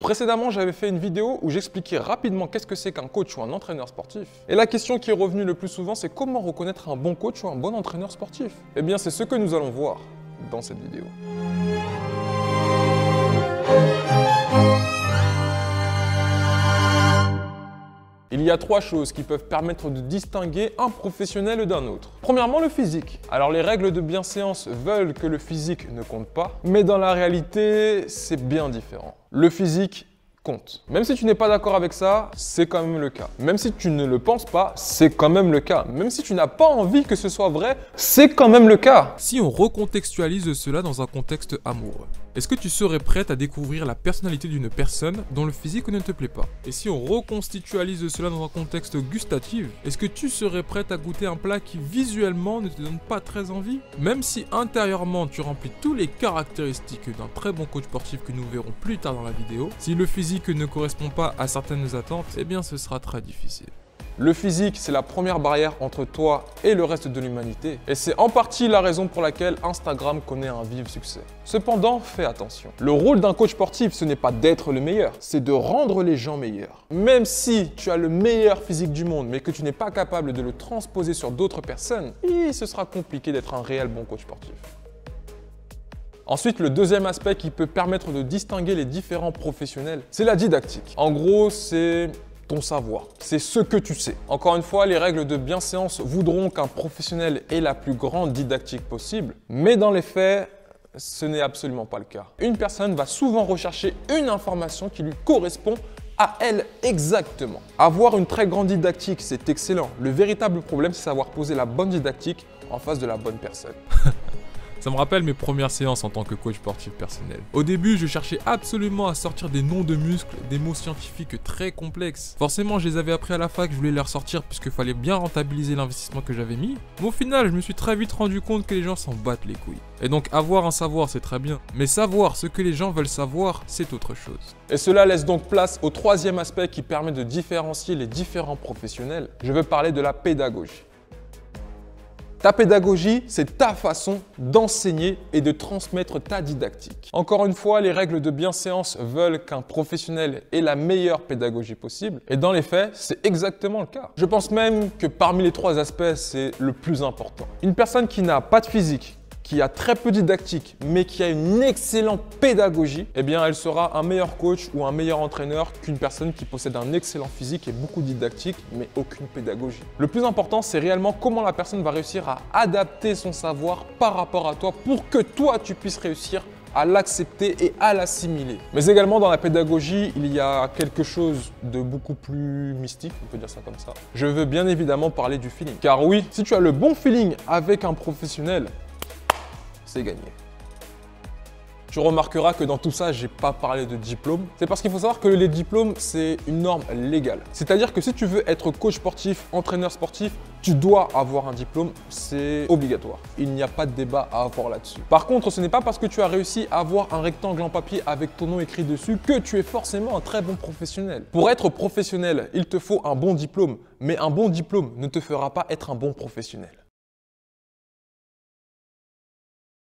Précédemment, j'avais fait une vidéo où j'expliquais rapidement qu'est-ce que c'est qu'un coach ou un entraîneur sportif. Et la question qui est revenue le plus souvent, c'est comment reconnaître un bon coach ou un bon entraîneur sportif? Eh bien, c'est ce que nous allons voir dans cette vidéo. Il y a 3 choses qui peuvent permettre de distinguer un professionnel d'un autre. Premièrement, le physique. Alors les règles de bienséance veulent que le physique ne compte pas, mais dans la réalité, c'est bien différent. Le physique compte. Même si tu n'es pas d'accord avec ça, c'est quand même le cas. Même si tu ne le penses pas, c'est quand même le cas. Même si tu n'as pas envie que ce soit vrai, c'est quand même le cas. Si on recontextualise cela dans un contexte amoureux, est-ce que tu serais prête à découvrir la personnalité d'une personne dont le physique ne te plaît pas? Et si on reconstitualise cela dans un contexte gustatif, est-ce que tu serais prête à goûter un plat qui visuellement ne te donne pas très envie? Même si intérieurement tu remplis tous les caractéristiques d'un très bon coach sportif que nous verrons plus tard dans la vidéo, si le physique ne correspond pas à certaines attentes, eh bien ce sera très difficile. Le physique, c'est la première barrière entre toi et le reste de l'humanité. Et c'est en partie la raison pour laquelle Instagram connaît un vif succès. Cependant, fais attention. Le rôle d'un coach sportif, ce n'est pas d'être le meilleur, c'est de rendre les gens meilleurs. Même si tu as le meilleur physique du monde, mais que tu n'es pas capable de le transposer sur d'autres personnes, ce sera compliqué d'être un réel bon coach sportif. Ensuite, le deuxième aspect qui peut permettre de distinguer les différents professionnels, c'est la didactique. En gros, c'est ton savoir, c'est ce que tu sais. Encore une fois, les règles de bienséance voudront qu'un professionnel ait la plus grande didactique possible, mais dans les faits, ce n'est absolument pas le cas. Une personne va souvent rechercher une information qui lui correspond à elle exactement. Avoir une très grande didactique, c'est excellent. Le véritable problème, c'est savoir poser la bonne didactique en face de la bonne personne. Ça me rappelle mes premières séances en tant que coach sportif personnel. Au début, je cherchais absolument à sortir des noms de muscles, des mots scientifiques très complexes. Forcément, je les avais appris à la fac, je voulais les ressortir puisqu'il fallait bien rentabiliser l'investissement que j'avais mis. Mais au final, je me suis très vite rendu compte que les gens s'en battent les couilles. Et donc avoir un savoir, c'est très bien. Mais savoir ce que les gens veulent savoir, c'est autre chose. Et cela laisse donc place au troisième aspect qui permet de différencier les différents professionnels. Je veux parler de la pédagogie. Ta pédagogie, c'est ta façon d'enseigner et de transmettre ta didactique. Encore une fois, les règles de bienséance veulent qu'un professionnel ait la meilleure pédagogie possible. Et dans les faits, c'est exactement le cas. Je pense même que parmi les 3 aspects, c'est le plus important. Une personne qui n'a pas de physique, qui a très peu de didactique, mais qui a une excellente pédagogie, eh bien, elle sera un meilleur coach ou un meilleur entraîneur qu'une personne qui possède un excellent physique et beaucoup de didactique, mais aucune pédagogie. Le plus important, c'est réellement comment la personne va réussir à adapter son savoir par rapport à toi pour que toi, tu puisses réussir à l'accepter et à l'assimiler. Mais également dans la pédagogie, il y a quelque chose de beaucoup plus mystique, on peut dire ça comme ça. Je veux bien évidemment parler du feeling. Car oui, si tu as le bon feeling avec un professionnel, c'est gagné. Tu remarqueras que dans tout ça, je n'ai pas parlé de diplôme. C'est parce qu'il faut savoir que les diplômes, c'est une norme légale. C'est-à-dire que si tu veux être coach sportif, entraîneur sportif, tu dois avoir un diplôme, c'est obligatoire. Il n'y a pas de débat à avoir là-dessus. Par contre, ce n'est pas parce que tu as réussi à avoir un rectangle en papier avec ton nom écrit dessus que tu es forcément un très bon professionnel. Pour être professionnel, il te faut un bon diplôme, mais un bon diplôme ne te fera pas être un bon professionnel.